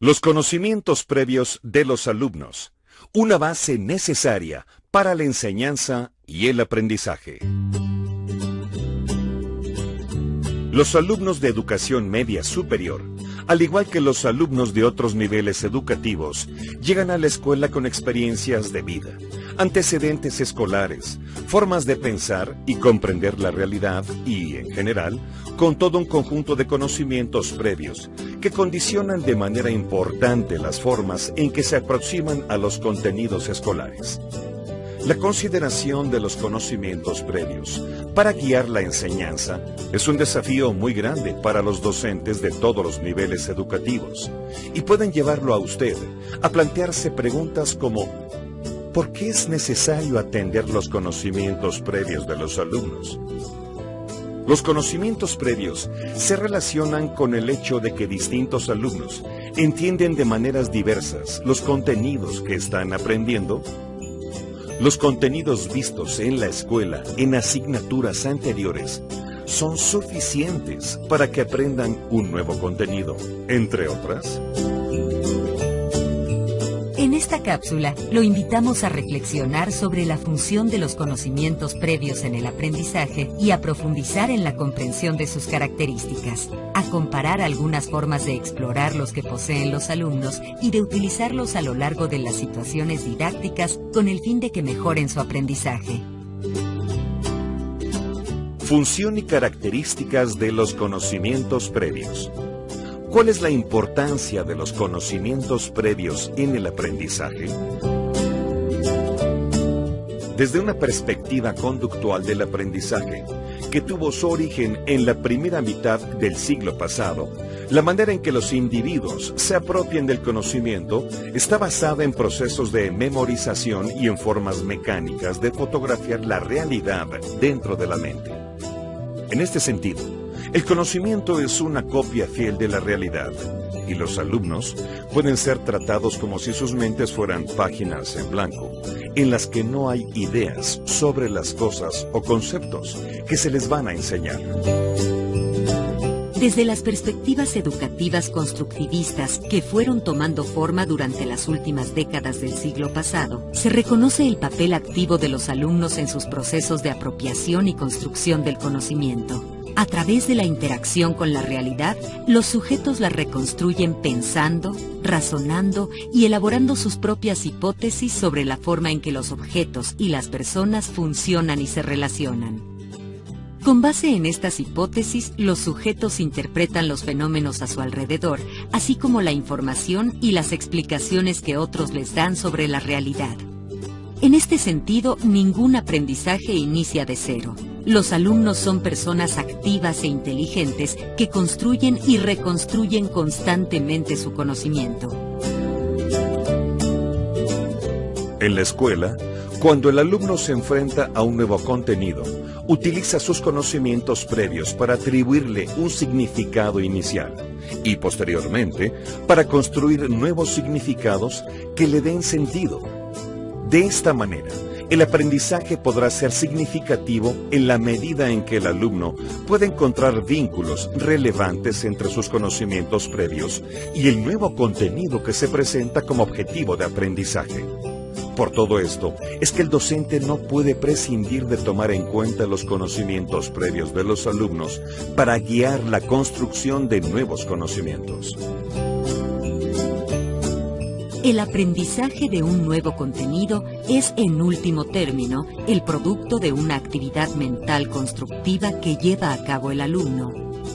Los conocimientos previos de los alumnos, una base necesaria para la enseñanza y el aprendizaje. Los alumnos de educación media superior, al igual que los alumnos de otros niveles educativos, llegan a la escuela con experiencias de vida, antecedentes escolares, formas de pensar y comprender la realidad y, en general, con todo un conjunto de conocimientos previos que condicionan de manera importante las formas en que se aproximan a los contenidos escolares. La consideración de los conocimientos previos para guiar la enseñanza es un desafío muy grande para los docentes de todos los niveles educativos y pueden llevarlo a usted a plantearse preguntas como ¿por qué es necesario atender los conocimientos previos de los alumnos? Los conocimientos previos se relacionan con el hecho de que distintos alumnos entienden de maneras diversas los contenidos que están aprendiendo. Los contenidos vistos en la escuela en asignaturas anteriores son suficientes para que aprendan un nuevo contenido, entre otras. En esta cápsula lo invitamos a reflexionar sobre la función de los conocimientos previos en el aprendizaje y a profundizar en la comprensión de sus características, a comparar algunas formas de explorar los que poseen los alumnos y de utilizarlos a lo largo de las situaciones didácticas con el fin de que mejoren su aprendizaje. Función y características de los conocimientos previos. ¿Cuál es la importancia de los conocimientos previos en el aprendizaje? Desde una perspectiva conductual del aprendizaje, que tuvo su origen en la primera mitad del siglo pasado, la manera en que los individuos se apropian del conocimiento está basada en procesos de memorización y en formas mecánicas de fotografiar la realidad dentro de la mente. En este sentido, el conocimiento es una copia fiel de la realidad, y los alumnos pueden ser tratados como si sus mentes fueran páginas en blanco, en las que no hay ideas sobre las cosas o conceptos que se les van a enseñar. Desde las perspectivas educativas constructivistas que fueron tomando forma durante las últimas décadas del siglo pasado, se reconoce el papel activo de los alumnos en sus procesos de apropiación y construcción del conocimiento. A través de la interacción con la realidad, los sujetos la reconstruyen pensando, razonando y elaborando sus propias hipótesis sobre la forma en que los objetos y las personas funcionan y se relacionan. Con base en estas hipótesis, los sujetos interpretan los fenómenos a su alrededor, así como la información y las explicaciones que otros les dan sobre la realidad. En este sentido, ningún aprendizaje inicia de cero. Los alumnos son personas activas e inteligentes que construyen y reconstruyen constantemente su conocimiento. En la escuela, cuando el alumno se enfrenta a un nuevo contenido, utiliza sus conocimientos previos para atribuirle un significado inicial y posteriormente para construir nuevos significados que le den sentido. De esta manera, el aprendizaje podrá ser significativo en la medida en que el alumno pueda encontrar vínculos relevantes entre sus conocimientos previos y el nuevo contenido que se presenta como objetivo de aprendizaje. Por todo esto, es que el docente no puede prescindir de tomar en cuenta los conocimientos previos de los alumnos para guiar la construcción de nuevos conocimientos. El aprendizaje de un nuevo contenido es, en último término, el producto de una actividad mental constructiva que lleva a cabo el alumno,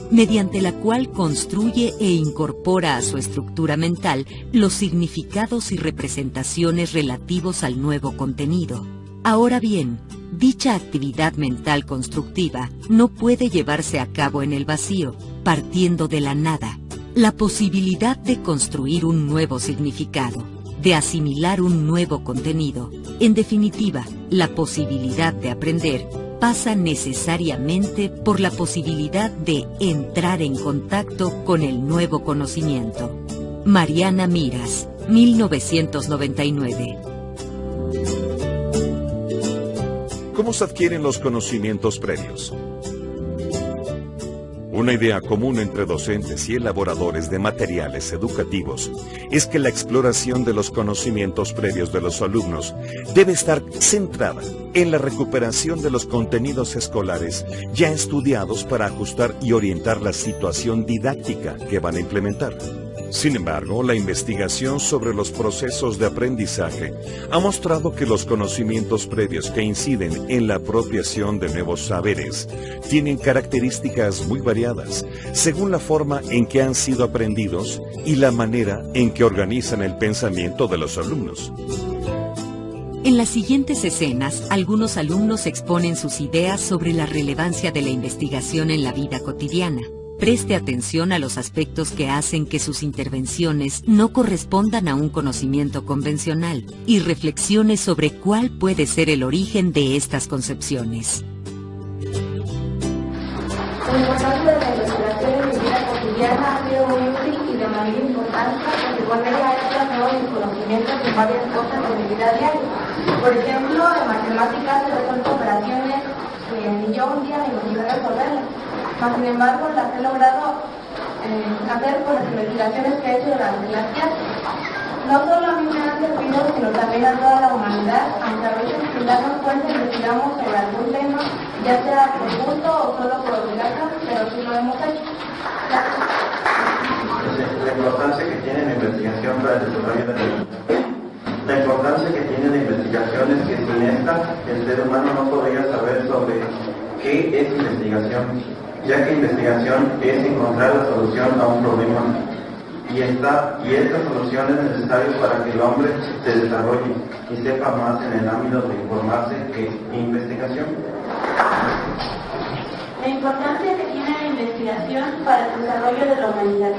mediante la cual construye e incorpora a su estructura mental los significados y representaciones relativos al nuevo contenido. Ahora bien, dicha actividad mental constructiva no puede llevarse a cabo en el vacío, partiendo de la nada. La posibilidad de construir un nuevo significado, de asimilar un nuevo contenido, en definitiva, la posibilidad de aprender, pasa necesariamente por la posibilidad de entrar en contacto con el nuevo conocimiento. Mariana Miras, 1999. ¿Cómo se adquieren los conocimientos previos? Una idea común entre docentes y elaboradores de materiales educativos es que la exploración de los conocimientos previos de los alumnos debe estar centrada en la recuperación de los contenidos escolares ya estudiados para ajustar y orientar la situación didáctica que van a implementar. Sin embargo, la investigación sobre los procesos de aprendizaje ha mostrado que los conocimientos previos que inciden en la apropiación de nuevos saberes tienen características muy variadas, según la forma en que han sido aprendidos y la manera en que organizan el pensamiento de los alumnos. En las siguientes escenas, algunos alumnos exponen sus ideas sobre la relevancia de la investigación en la vida cotidiana. Preste atención a los aspectos que hacen que sus intervenciones no correspondan a un conocimiento convencional y reflexione sobre cuál puede ser el origen de estas concepciones. La importancia de la investigación en mi vida cotidiana ha sido muy útil y de manera importante porque con ella he plasmado mis conocimientos en varias cosas de mi vida diaria. Por ejemplo, en matemáticas he resuelto operaciones que ni yo un día me imaginé resolverlas. Sin embargo, las he logrado hacer por las investigaciones que he hecho durante las clases. No solo a mí me han servido, sino también a toda la humanidad, aunque a veces sin darnos cuenta investigamos sobre algún tema, ya sea por gusto o solo por obligación, pero sí lo hemos hecho. La importancia que tiene la investigación para el desarrollo de la humanidad. La importancia que tiene la investigación es que sin esta, el ser humano no podría saber sobre qué es investigación, ya que investigación es encontrar la solución a un problema y esta solución es necesaria para que el hombre se desarrolle y sepa más en el ámbito de informarse que investigación. La importancia que tiene la investigación para el desarrollo de la humanidad.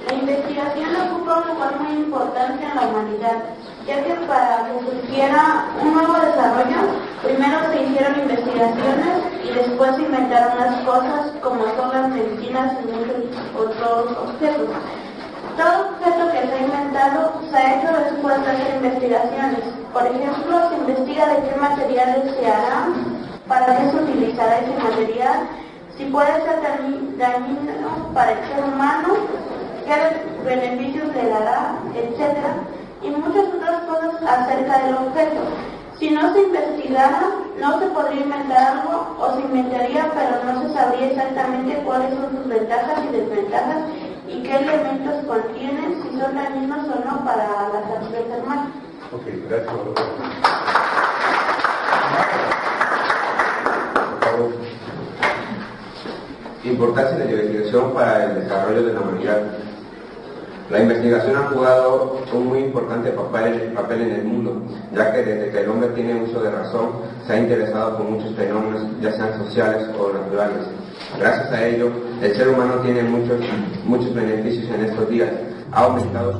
La investigación ocupa un lugar muy importante en la humanidad, ya que para que surgiera un nuevo desarrollo, primero se hicieron investigaciones y después se inventaron las cosas como son las medicinas y muchos otros objetos. Todo objeto que se ha inventado se ha hecho después de hacer investigaciones. Por ejemplo, se investiga de qué materiales se hará, para qué se utilizará ese material, si puede ser dañino para el ser humano, qué beneficios le dará, etc. Y muchas otras cosas acerca del objeto. Si no se investigara, no se podría inventar algo, o se inventaría, pero no se sabría exactamente cuáles son sus ventajas y desventajas y qué elementos contienen, si son dañinos o no para la salud del ser humano. Ok, gracias. Importancia de la investigación para el desarrollo de la humanidad. La investigación ha jugado un muy importante papel en el mundo, ya que desde que el hombre tiene uso de razón, se ha interesado por muchos fenómenos, ya sean sociales o naturales. Gracias a ello, el ser humano tiene muchos beneficios en estos días. Ha aumentado su...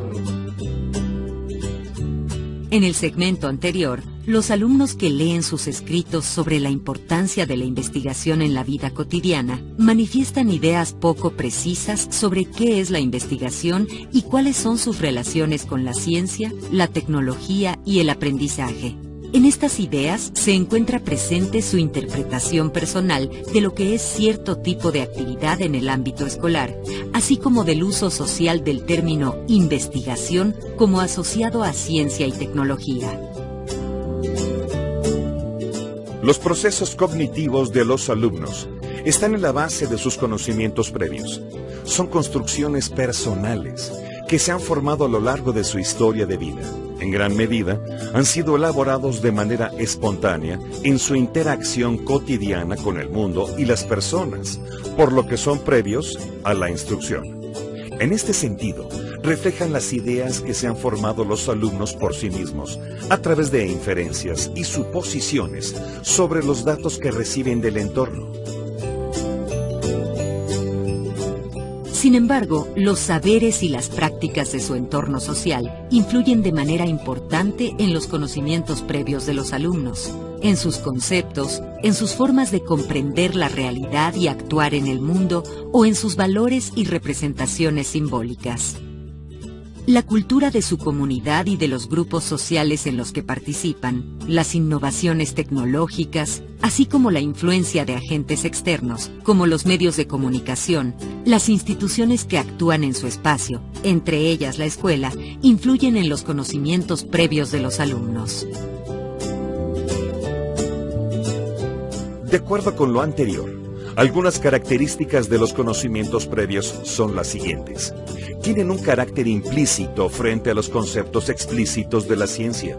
En el segmento anterior, los alumnos que leen sus escritos sobre la importancia de la investigación en la vida cotidiana manifiestan ideas poco precisas sobre qué es la investigación y cuáles son sus relaciones con la ciencia, la tecnología y el aprendizaje. En estas ideas se encuentra presente su interpretación personal de lo que es cierto tipo de actividad en el ámbito escolar, así como del uso social del término investigación como asociado a ciencia y tecnología. Los procesos cognitivos de los alumnos están en la base de sus conocimientos previos. Son construcciones personales que se han formado a lo largo de su historia de vida. En gran medida, han sido elaborados de manera espontánea en su interacción cotidiana con el mundo y las personas, por lo que son previos a la instrucción. En este sentido, reflejan las ideas que se han formado los alumnos por sí mismos, a través de inferencias y suposiciones sobre los datos que reciben del entorno. Sin embargo, los saberes y las prácticas de su entorno social influyen de manera importante en los conocimientos previos de los alumnos, en sus conceptos, en sus formas de comprender la realidad y actuar en el mundo, o en sus valores y representaciones simbólicas. La cultura de su comunidad y de los grupos sociales en los que participan, las innovaciones tecnológicas, así como la influencia de agentes externos, como los medios de comunicación, las instituciones que actúan en su espacio, entre ellas la escuela, influyen en los conocimientos previos de los alumnos. De acuerdo con lo anterior, algunas características de los conocimientos previos son las siguientes. Tienen un carácter implícito frente a los conceptos explícitos de la ciencia.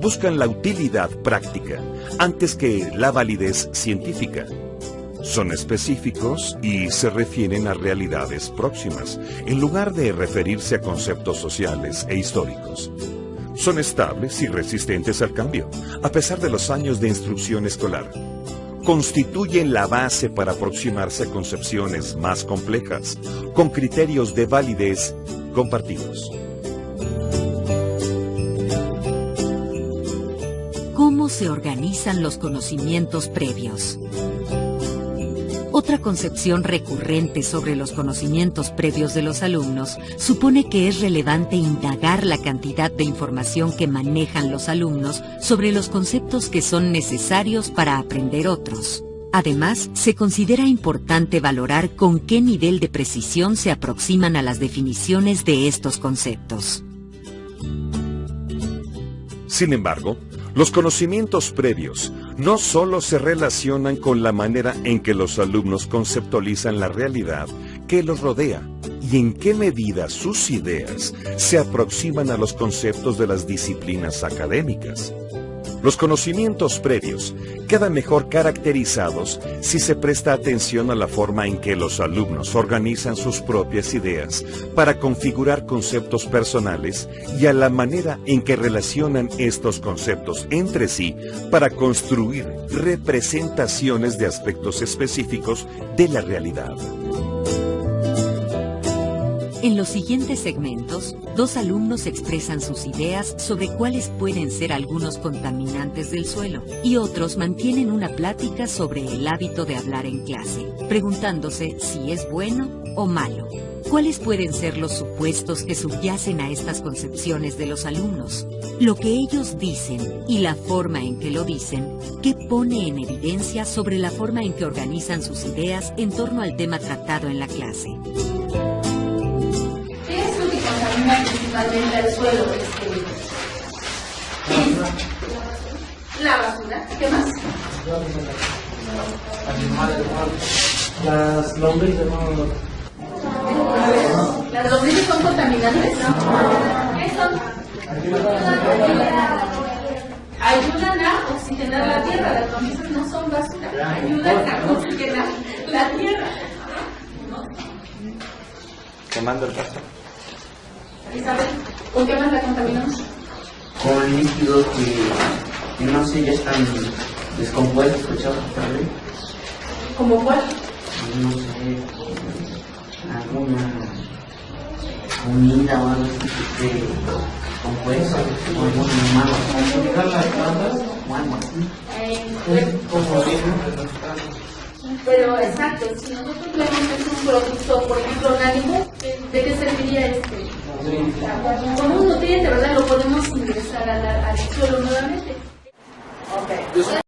Buscan la utilidad práctica antes que la validez científica. Son específicos y se refieren a realidades próximas, en lugar de referirse a conceptos sociales e históricos. Son estables y resistentes al cambio, a pesar de los años de instrucción escolar. Constituyen la base para aproximarse a concepciones más complejas, con criterios de validez compartidos. ¿Cómo se organizan los conocimientos previos? Otra concepción recurrente sobre los conocimientos previos de los alumnos supone que es relevante indagar la cantidad de información que manejan los alumnos sobre los conceptos que son necesarios para aprender otros. Además, se considera importante valorar con qué nivel de precisión se aproximan a las definiciones de estos conceptos. Sin embargo, los conocimientos previos no solo se relacionan con la manera en que los alumnos conceptualizan la realidad que los rodea y en qué medida sus ideas se aproximan a los conceptos de las disciplinas académicas. Los conocimientos previos quedan mejor caracterizados si se presta atención a la forma en que los alumnos organizan sus propias ideas para configurar conceptos personales y a la manera en que relacionan estos conceptos entre sí para construir representaciones de aspectos específicos de la realidad. En los siguientes segmentos, 2 alumnos expresan sus ideas sobre cuáles pueden ser algunos contaminantes del suelo y otros mantienen una plática sobre el hábito de hablar en clase, preguntándose si es bueno o malo. ¿Cuáles pueden ser los supuestos que subyacen a estas concepciones de los alumnos? Lo que ellos dicen y la forma en que lo dicen, ¿qué pone en evidencia sobre la forma en que organizan sus ideas en torno al tema tratado en la clase? Principalmente al suelo. La basura. ¿Qué más? Las lombrices no. ¿Las lombrices son contaminantes? ¿Qué son? Ayudan a oxigenar la tierra. Las lombrices no son basura. Ayudan a oxigenar la tierra. Quemando el pasto. Isabel, ¿con qué más la contaminamos? Con líquidos que no sé, ya están descompuestos, echados por ahí. ¿Cómo cuál? No sé, alguna comida o algo así que esté compuesto, o algún animal o algo así. Pero exacto, si nosotros vemos un producto, por ejemplo, orgánico, ¿de qué serviría este? Como un nutriente, ¿verdad? Lo podemos ingresar al suelo nuevamente. Okay.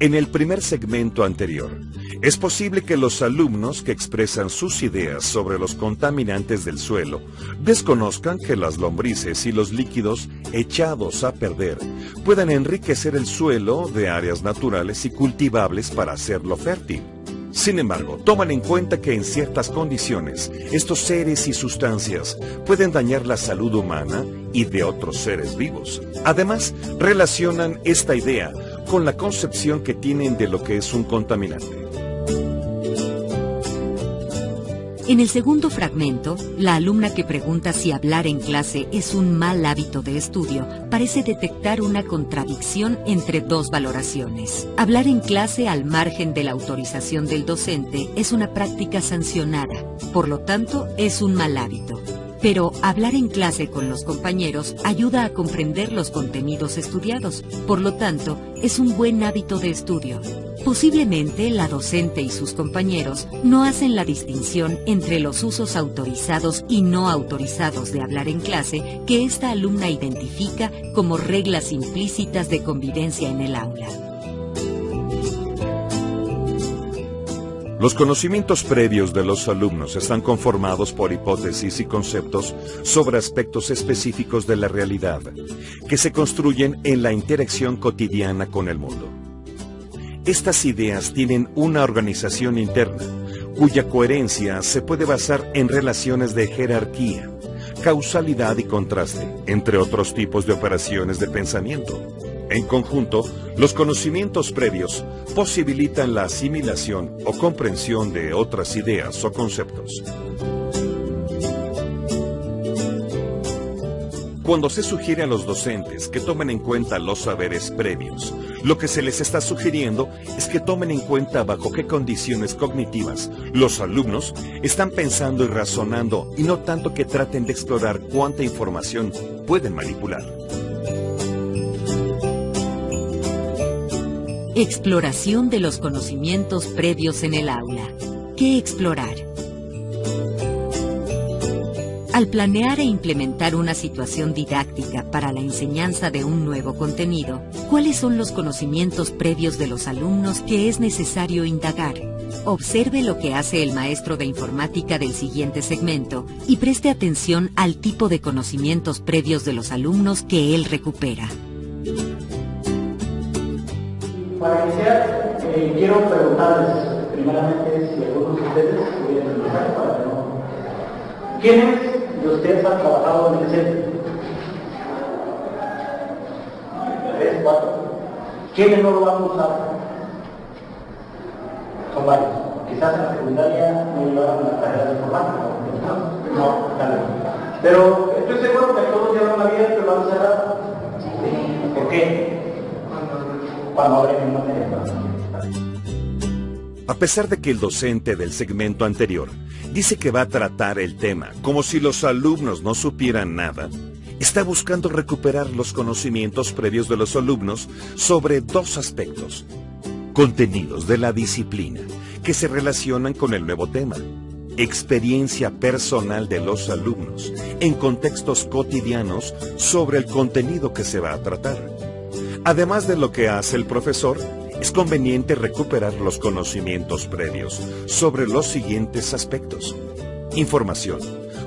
En el primer segmento anterior, es posible que los alumnos que expresan sus ideas sobre los contaminantes del suelo desconozcan que las lombrices y los líquidos echados a perder puedan enriquecer el suelo de áreas naturales y cultivables para hacerlo fértil. Sin embargo, toman en cuenta que en ciertas condiciones, estos seres y sustancias pueden dañar la salud humana y de otros seres vivos. Además, relacionan esta idea con la concepción que tienen de lo que es un contaminante. En el segundo fragmento, la alumna que pregunta si hablar en clase es un mal hábito de estudio parece detectar una contradicción entre dos valoraciones. Hablar en clase al margen de la autorización del docente es una práctica sancionada, por lo tanto es un mal hábito. Pero hablar en clase con los compañeros ayuda a comprender los contenidos estudiados, por lo tanto es un buen hábito de estudio. Posiblemente la docente y sus compañeros no hacen la distinción entre los usos autorizados y no autorizados de hablar en clase que esta alumna identifica como reglas implícitas de convivencia en el aula. Los conocimientos previos de los alumnos están conformados por hipótesis y conceptos sobre aspectos específicos de la realidad, que se construyen en la interacción cotidiana con el mundo. Estas ideas tienen una organización interna, cuya coherencia se puede basar en relaciones de jerarquía, causalidad y contraste, entre otros tipos de operaciones de pensamiento. En conjunto, los conocimientos previos posibilitan la asimilación o comprensión de otras ideas o conceptos. Cuando se sugiere a los docentes que tomen en cuenta los saberes previos, lo que se les está sugiriendo es que tomen en cuenta bajo qué condiciones cognitivas los alumnos están pensando y razonando, y no tanto que traten de explorar cuánta información pueden manipular. Exploración de los conocimientos previos en el aula. ¿Qué explorar? Al planear e implementar una situación didáctica para la enseñanza de un nuevo contenido, ¿cuáles son los conocimientos previos de los alumnos que es necesario indagar? Observe lo que hace el maestro de informática del siguiente segmento y preste atención al tipo de conocimientos previos de los alumnos que él recupera. Para iniciar, quiero preguntarles primeramente si algunos de ustedes quieren empezar para que no... ¿Quiénes de ustedes han trabajado en el centro? 3, 4. ¿Quiénes no lo han usado? Son varios. Quizás en la secundaria no llevaban la carrera de informática. No, tal vez. Pero estoy seguro que todos ya lo habían, que lo han cerrado. ¿Sí? ¿Por qué? Cuando abren el material. A pesar de que el docente del segmento anterior dice que va a tratar el tema como si los alumnos no supieran nada, está buscando recuperar los conocimientos previos de los alumnos sobre dos aspectos: contenidos de la disciplina, que se relacionan con el nuevo tema; experiencia personal de los alumnos en contextos cotidianos sobre el contenido que se va a tratar. Además de lo que hace el profesor, es conveniente recuperar los conocimientos previos sobre los siguientes aspectos: información,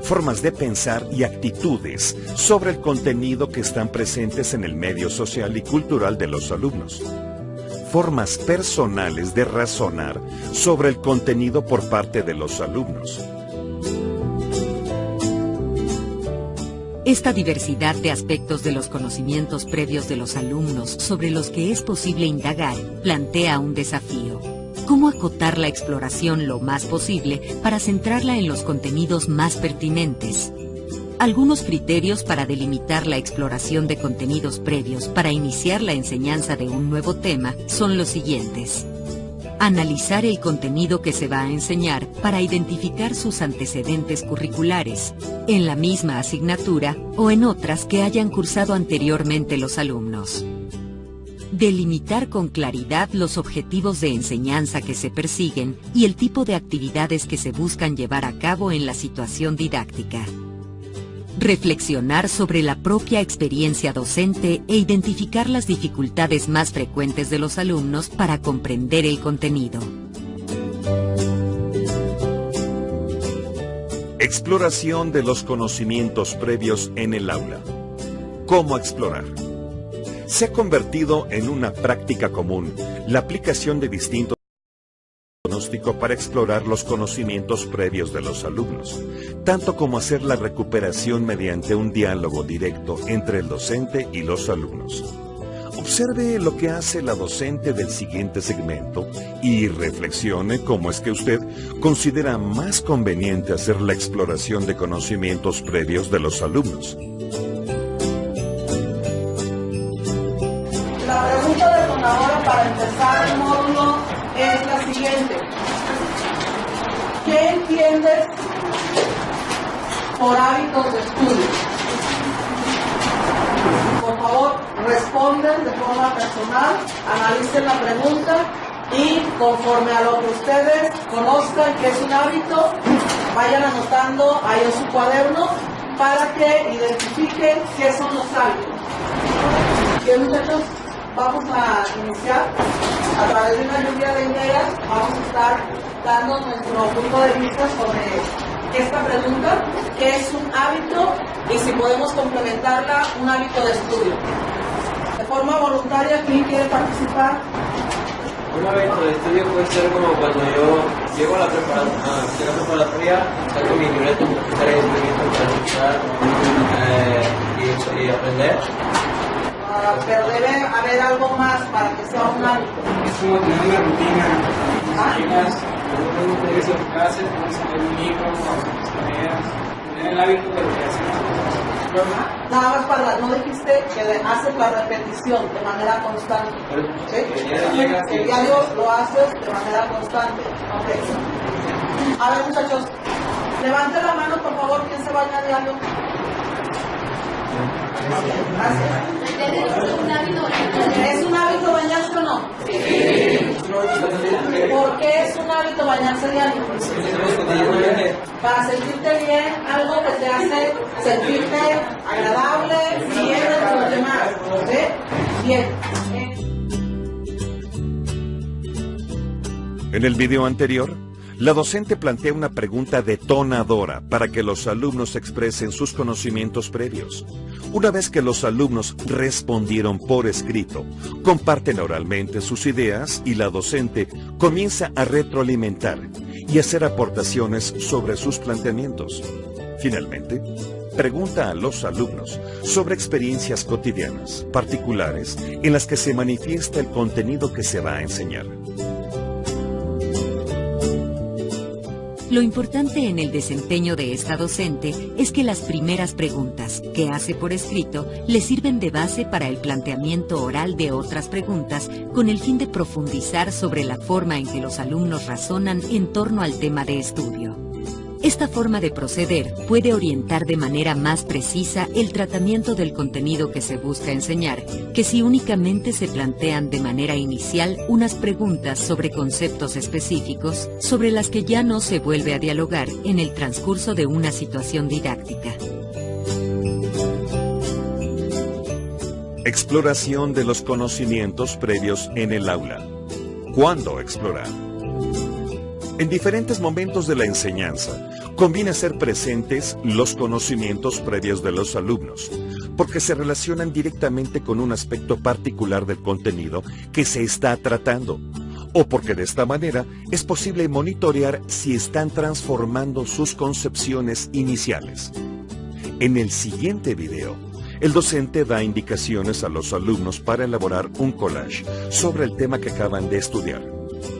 formas de pensar y actitudes sobre el contenido que están presentes en el medio social y cultural de los alumnos; formas personales de razonar sobre el contenido por parte de los alumnos. Esta diversidad de aspectos de los conocimientos previos de los alumnos sobre los que es posible indagar plantea un desafío. ¿Cómo acotar la exploración lo más posible para centrarla en los contenidos más pertinentes? Algunos criterios para delimitar la exploración de contenidos previos para iniciar la enseñanza de un nuevo tema son los siguientes. Analizar el contenido que se va a enseñar para identificar sus antecedentes curriculares, en la misma asignatura o en otras que hayan cursado anteriormente los alumnos. Delimitar con claridad los objetivos de enseñanza que se persiguen y el tipo de actividades que se buscan llevar a cabo en la situación didáctica. Reflexionar sobre la propia experiencia docente e identificar las dificultades más frecuentes de los alumnos para comprender el contenido. Exploración de los conocimientos previos en el aula. ¿Cómo explorar? Se ha convertido en una práctica común la aplicación de distintos diagnóstico para explorar los conocimientos previos de los alumnos, tanto como hacer la recuperación mediante un diálogo directo entre el docente y los alumnos. Observe lo que hace la docente del siguiente segmento y reflexione cómo es que usted considera más conveniente hacer la exploración de conocimientos previos de los alumnos. La pregunta detonadora para empezar el módulo es la siguiente. ¿Qué entiendes por hábitos de estudio? Por favor, responden de forma personal, analicen la pregunta y conforme a lo que ustedes conozcan que es un hábito, vayan anotando ahí en su cuaderno para que identifiquen qué son los hábitos. Bien, muchachos, vamos a iniciar a través de una lluvia de ideas. Vamos a estar dando nuestro punto de vista sobre esta pregunta, qué es un hábito y si podemos complementarla un hábito de estudio. De forma voluntaria, ¿quién quiere participar? Un hábito de estudio puede ser como cuando yo llego a la preparatoria, saco mi libreta, mi tarjeta de instrumento para escuchar y aprender. Pero debe haber algo más para que sea un hábito. Es como tener una rutina. Llegas, regresas a tu casa, pones a leer un libro, hacer tus tareas, tener el hábito de lo que hacemos. Nada más para, no dijiste que haces la repetición de manera constante. ¿Sí? El diario lo haces de manera constante. Okay. A ver, muchachos, levanten la mano, por favor, ¿quién se baña a diario? ¿Es un hábito bañarse o no? Sí. ¿Por qué es un hábito bañarse diario? Para sentirte bien, algo que te hace sentirte agradable, bien entre los demás. ¿Sí? Bien. En el video anterior, la docente plantea una pregunta detonadora para que los alumnos expresen sus conocimientos previos. Una vez que los alumnos respondieron por escrito, comparten oralmente sus ideas y la docente comienza a retroalimentar y hacer aportaciones sobre sus planteamientos. Finalmente, pregunta a los alumnos sobre experiencias cotidianas, particulares, en las que se manifiesta el contenido que se va a enseñar. Lo importante en el desempeño de esta docente es que las primeras preguntas que hace por escrito le sirven de base para el planteamiento oral de otras preguntas con el fin de profundizar sobre la forma en que los alumnos razonan en torno al tema de estudio. Esta forma de proceder puede orientar de manera más precisa el tratamiento del contenido que se busca enseñar, que si únicamente se plantean de manera inicial unas preguntas sobre conceptos específicos, sobre las que ya no se vuelve a dialogar en el transcurso de una situación didáctica. Exploración de los conocimientos previos en el aula. ¿Cuándo explorar? En diferentes momentos de la enseñanza, conviene hacer presentes los conocimientos previos de los alumnos, porque se relacionan directamente con un aspecto particular del contenido que se está tratando, o porque de esta manera es posible monitorear si están transformando sus concepciones iniciales. En el siguiente video, el docente da indicaciones a los alumnos para elaborar un collage sobre el tema que acaban de estudiar.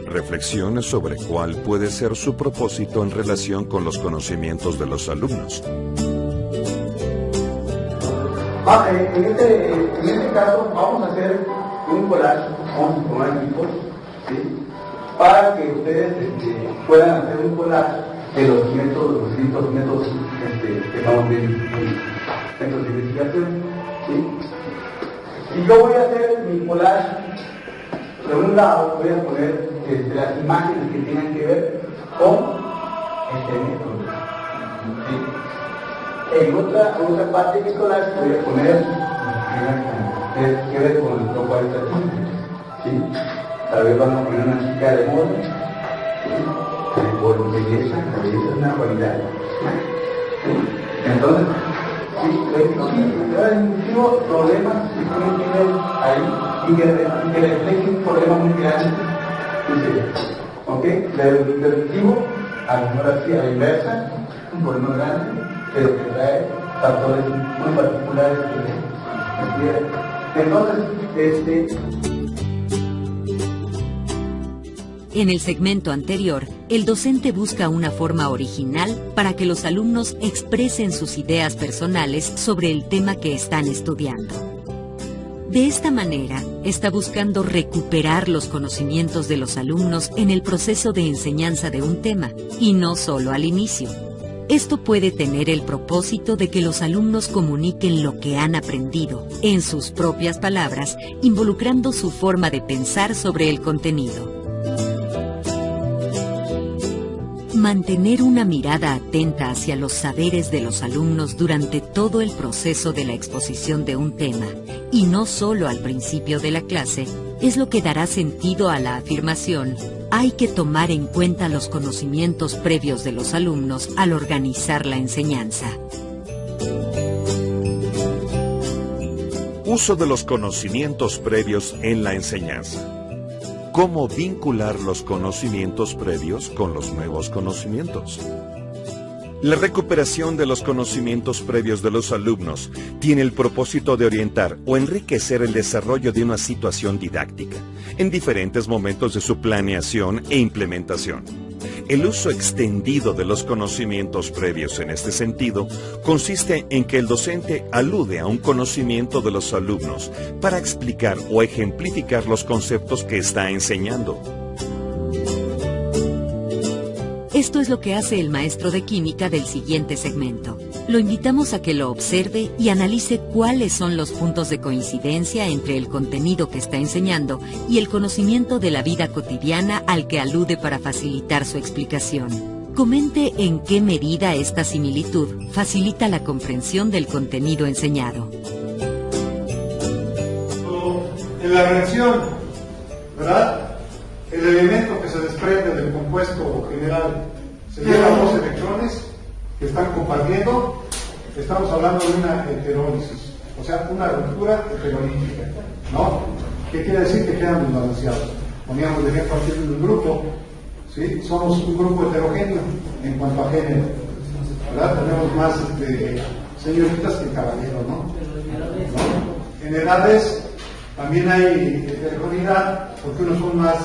Reflexione sobre cuál puede ser su propósito en relación con los conocimientos de los alumnos. En este caso vamos a hacer un collage con equipos, ¿sí? Para que ustedes puedan hacer un collage de los distintos métodos que vamos a ver en de investigación, ¿sí? Y yo voy a hacer mi collage. De un lado voy a poner las imágenes que tengan que ver con este método. ¿Sí? En otra parte de mi collage voy a poner que ver con lo cualitativo. ¿Sí? Tal vez vamos a poner una chica de moda, ¿sí? Por belleza, la belleza es una cualidad. ¿Sí? Entonces, problemas que tienen que ver ahí y que reflejen un problema muy grande. ¿Ok? ¿ok? Deductivo, ahora sí, a la inversa, un problema grande, pero que trae factores muy particulares que entonces, En el segmento anterior, el docente busca una forma original para que los alumnos expresen sus ideas personales sobre el tema que están estudiando. De esta manera, está buscando recuperar los conocimientos de los alumnos en el proceso de enseñanza de un tema, y no solo al inicio. Esto puede tener el propósito de que los alumnos comuniquen lo que han aprendido, en sus propias palabras, involucrando su forma de pensar sobre el contenido. Mantener una mirada atenta hacia los saberes de los alumnos durante todo el proceso de la exposición de un tema, y no solo al principio de la clase, es lo que dará sentido a la afirmación: hay que tomar en cuenta los conocimientos previos de los alumnos al organizar la enseñanza. Uso de los conocimientos previos en la enseñanza. ¿Cómo vincular los conocimientos previos con los nuevos conocimientos? La recuperación de los conocimientos previos de los alumnos tiene el propósito de orientar o enriquecer el desarrollo de una situación didáctica en diferentes momentos de su planeación e implementación. El uso extendido de los conocimientos previos en este sentido consiste en que el docente alude a un conocimiento de los alumnos para explicar o ejemplificar los conceptos que está enseñando. Esto es lo que hace el maestro de química del siguiente segmento. Lo invitamos a que lo observe y analice cuáles son los puntos de coincidencia entre el contenido que está enseñando y el conocimiento de la vida cotidiana al que alude para facilitar su explicación. Comente en qué medida esta similitud facilita la comprensión del contenido enseñado. En la reacción, ¿verdad? El elemento que se desprende del compuesto general se lleva a 2 electrones que están compartiendo. Estamos hablando de una heterólisis, o sea, una ruptura heterolítica, ¿no? ¿Qué quiere decir? Que quedan desbalanceados. Poníamos de ejemplo aquí en un grupo, ¿sí? Somos un grupo heterogéneo en cuanto a género, ¿verdad? Tenemos más señoritas que caballeros, ¿no? En edades también hay heterogeneidad, porque unos son más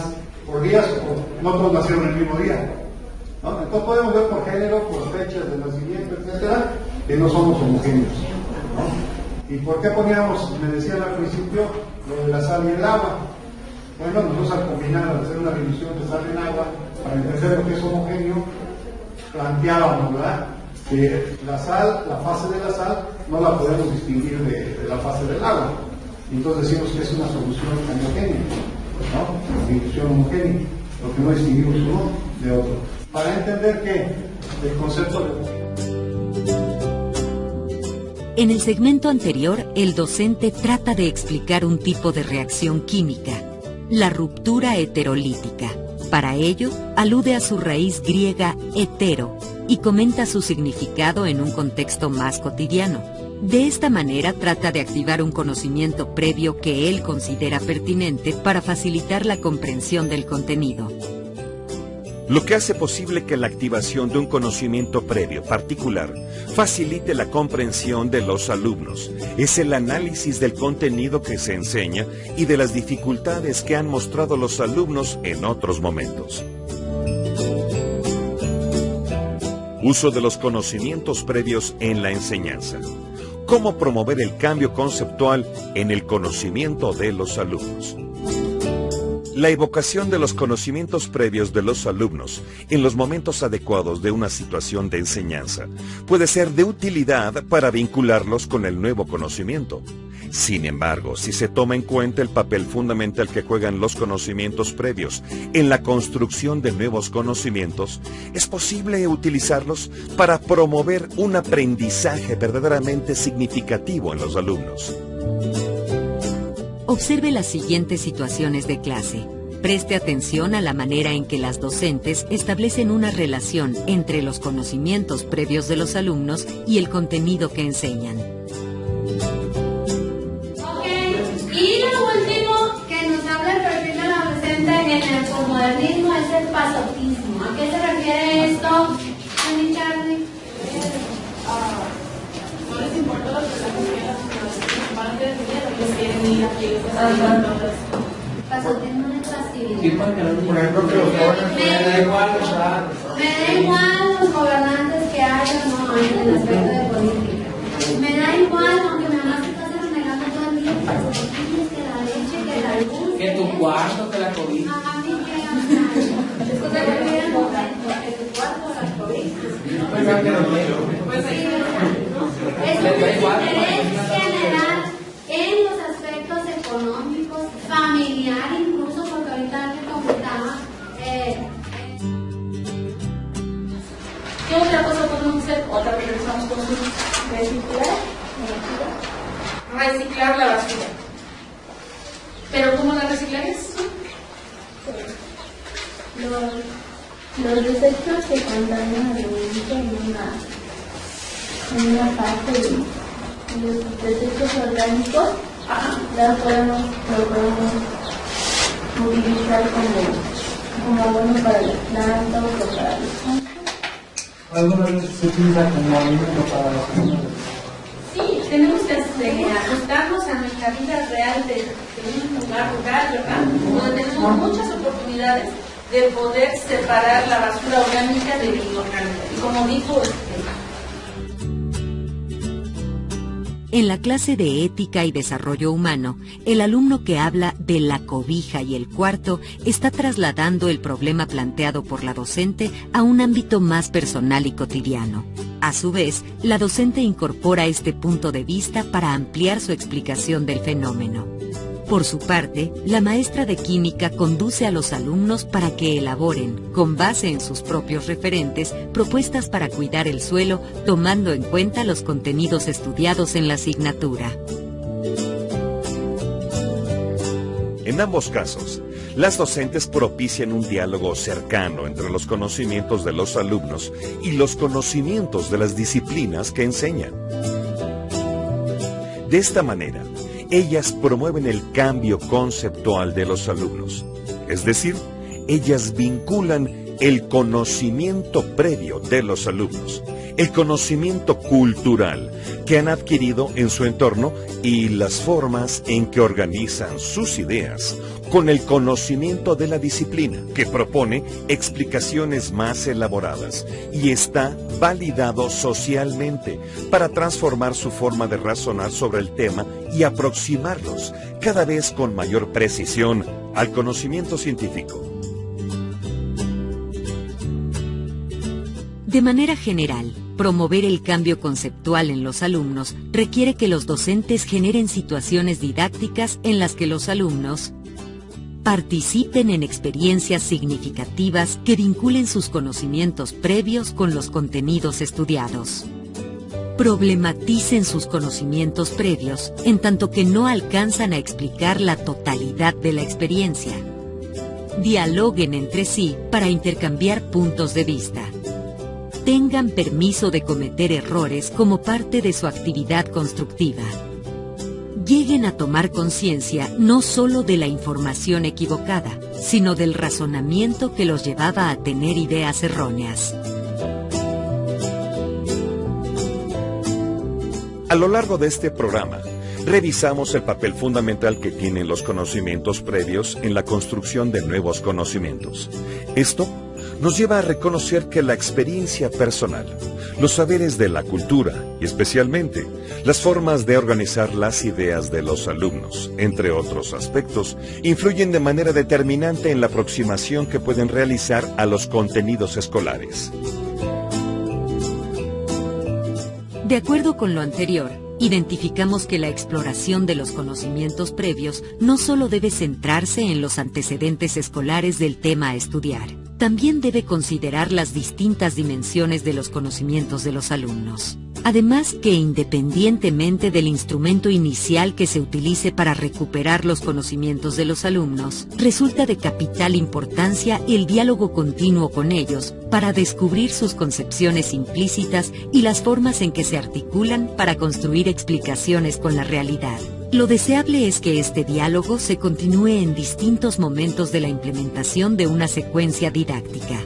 por días, o no todos nacieron el mismo día, ¿no? Entonces podemos ver por género, por fechas de nacimiento, etcétera, que no somos homogéneos, ¿no? ¿Y por qué poníamos, me decían al principio, lo de la sal y el agua? Bueno, nosotros al combinar, al hacer una reducción de sal en agua, para entender lo que es homogéneo, planteábamos, ¿verdad?, que la sal, la fase de la sal, no la podemos distinguir de la fase del agua. Entonces decimos que es una solución homogénea, ¿no? Distribución homogénea, lo que no distinguimos uno de otro. Para entender que el concepto de... En el segmento anterior, el docente trata de explicar un tipo de reacción química, la ruptura heterolítica. Para ello, alude a su raíz griega hetero y comenta su significado en un contexto más cotidiano. De esta manera trata de activar un conocimiento previo que él considera pertinente para facilitar la comprensión del contenido. Lo que hace posible que la activación de un conocimiento previo particular facilite la comprensión de los alumnos es el análisis del contenido que se enseña y de las dificultades que han mostrado los alumnos en otros momentos. Uso de los conocimientos previos en la enseñanza. ¿Cómo promover el cambio conceptual en el conocimiento de los alumnos? La evocación de los conocimientos previos de los alumnos en los momentos adecuados de una situación de enseñanza puede ser de utilidad para vincularlos con el nuevo conocimiento. Sin embargo, si se toma en cuenta el papel fundamental que juegan los conocimientos previos en la construcción de nuevos conocimientos, es posible utilizarlos para promover un aprendizaje verdaderamente significativo en los alumnos. Observe las siguientes situaciones de clase. Preste atención a la manera en que las docentes establecen una relación entre los conocimientos previos de los alumnos y el contenido que enseñan. Ok, y lo último que nos habla el perfil del adolescente en el el posmodernismo es el pasotismo. ¿A qué se refiere esto? Charlie, Charlie. No les importa lo que la mujer van a tener dinero, les quieren ir aquí. Pasotismo es pasividad. Sí, porque por ejemplo, que los jóvenes me da igual, ¿verdad? Me da igual los gobernantes que haya o no hay en el aspecto de política. Me da igual, aunque mi mamá se está renegando todo el día, que la leche, que la luz. Que tu cuarto, que la cobija. A mí que es cosa que me el momento, que tu cuarto, las cobijas. Es un interés general en los aspectos económicos, familiar incluso, porque ahorita te comentaba. ¿Qué otra cosa podemos hacer? Otra vez regresamos con reciclar la basura. ¿Pero cómo la reciclarías? Los desechos que contaminan al ambiente en una parte de los desechos orgánicos, lo podemos utilizar como abono para las plantas o para los campos. Algunas veces se utiliza como alimento para los animales. Sí, tenemos que ajustarnos a nuestra vida real de un lugar rural, ¿verdad? Donde tenemos muchas oportunidades de poder separar la basura orgánica de la inorgánica. Y como dijo En la clase de Ética y Desarrollo Humano, el alumno que habla de la cobija y el cuarto está trasladando el problema planteado por la docente a un ámbito más personal y cotidiano. A su vez, la docente incorpora este punto de vista para ampliar su explicación del fenómeno. Por su parte, la maestra de química conduce a los alumnos para que elaboren, con base en sus propios referentes, propuestas para cuidar el suelo, tomando en cuenta los contenidos estudiados en la asignatura. En ambos casos, las docentes propician un diálogo cercano entre los conocimientos de los alumnos y los conocimientos de las disciplinas que enseñan. De esta manera, ellas promueven el cambio conceptual de los alumnos, es decir, ellas vinculan el conocimiento previo de los alumnos, el conocimiento cultural que han adquirido en su entorno y las formas en que organizan sus ideas con el conocimiento de la disciplina, que propone explicaciones más elaboradas y está validado socialmente para transformar su forma de razonar sobre el tema y aproximarlos cada vez con mayor precisión al conocimiento científico. De manera general, promover el cambio conceptual en los alumnos requiere que los docentes generen situaciones didácticas en las que los alumnos participen en experiencias significativas que vinculen sus conocimientos previos con los contenidos estudiados. Problematicen sus conocimientos previos en tanto que no alcanzan a explicar la totalidad de la experiencia. Dialoguen entre sí para intercambiar puntos de vista. Tengan permiso de cometer errores como parte de su actividad constructiva. Lleguen a tomar conciencia no solo de la información equivocada, sino del razonamiento que los llevaba a tener ideas erróneas. A lo largo de este programa, revisamos el papel fundamental que tienen los conocimientos previos en la construcción de nuevos conocimientos. Esto nos lleva a reconocer que la experiencia personal, los saberes de la cultura y especialmente las formas de organizar las ideas de los alumnos, entre otros aspectos, influyen de manera determinante en la aproximación que pueden realizar a los contenidos escolares. De acuerdo con lo anterior, identificamos que la exploración de los conocimientos previos no solo debe centrarse en los antecedentes escolares del tema a estudiar, también debe considerar las distintas dimensiones de los conocimientos de los alumnos. Además que independientemente del instrumento inicial que se utilice para recuperar los conocimientos de los alumnos, resulta de capital importancia el diálogo continuo con ellos para descubrir sus concepciones implícitas y las formas en que se articulan para construir explicaciones con la realidad. Lo deseable es que este diálogo se continúe en distintos momentos de la implementación de una secuencia didáctica.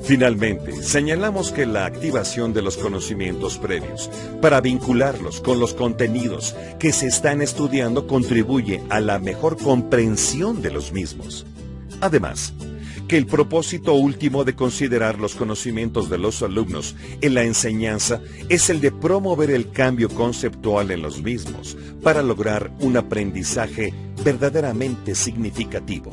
Finalmente, señalamos que la activación de los conocimientos previos para vincularlos con los contenidos que se están estudiando contribuye a la mejor comprensión de los mismos. Además, que el propósito último de considerar los conocimientos de los alumnos en la enseñanza es el de promover el cambio conceptual en los mismos para lograr un aprendizaje verdaderamente significativo.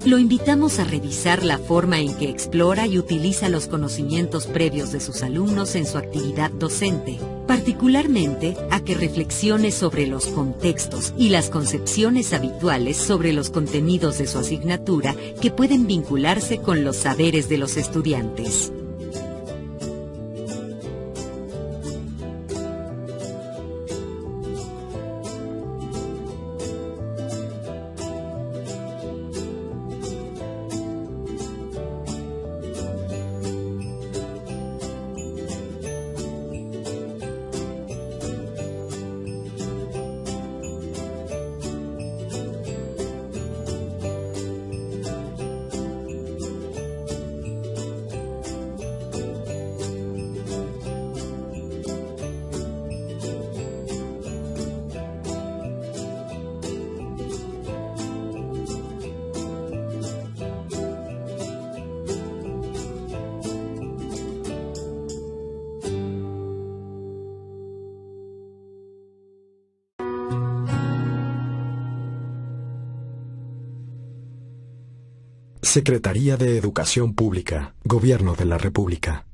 Lo invitamos a revisar la forma en que explora y utiliza los conocimientos previos de sus alumnos en su actividad docente, particularmente a que reflexione sobre los contextos y las concepciones habituales sobre los contenidos de su asignatura que pueden vincularse con los saberes de los estudiantes. Secretaría de Educación Pública, Gobierno de la República.